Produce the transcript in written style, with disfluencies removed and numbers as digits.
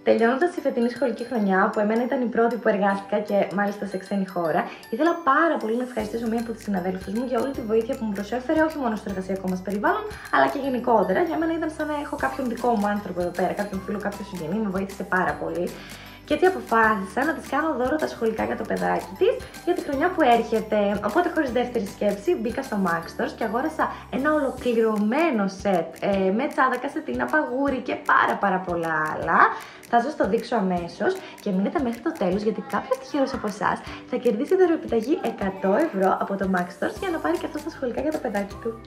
Τελειώνοντας η φετινή σχολική χρονιά, που εμένα ήταν η πρώτη που εργάστηκα και μάλιστα σε ξένη χώρα, ήθελα πάρα πολύ να ευχαριστήσω μία από τις συναδέλφους μου για όλη τη βοήθεια που μου προσέφερε, όχι μόνο στο εργασιακό μας περιβάλλον, αλλά και γενικότερα. Για μένα ήταν σαν να έχω κάποιον δικό μου άνθρωπο εδώ πέρα, κάποιον φίλο, κάποιον συγγενή, με βοήθησε πάρα πολύ. Και έτσι αποφάσισα να της κάνω δώρο τα σχολικά για το παιδάκι της για τη χρονιά που έρχεται. Οπότε, χωρίς δεύτερη σκέψη, μπήκα στο Max Stores και αγόρασα ένα ολοκληρωμένο σετ με τσάντα, κασετίνα, παγούρι και πάρα πολλά άλλα. Θα σας το δείξω αμέσως και μείνετε μέχρι το τέλος, γιατί κάποιος τυχερός από εσάς θα κερδίσει δωροεπιταγή 100 ευρώ από το Max Stores για να πάρει και αυτό στα σχολικά για το παιδάκι του.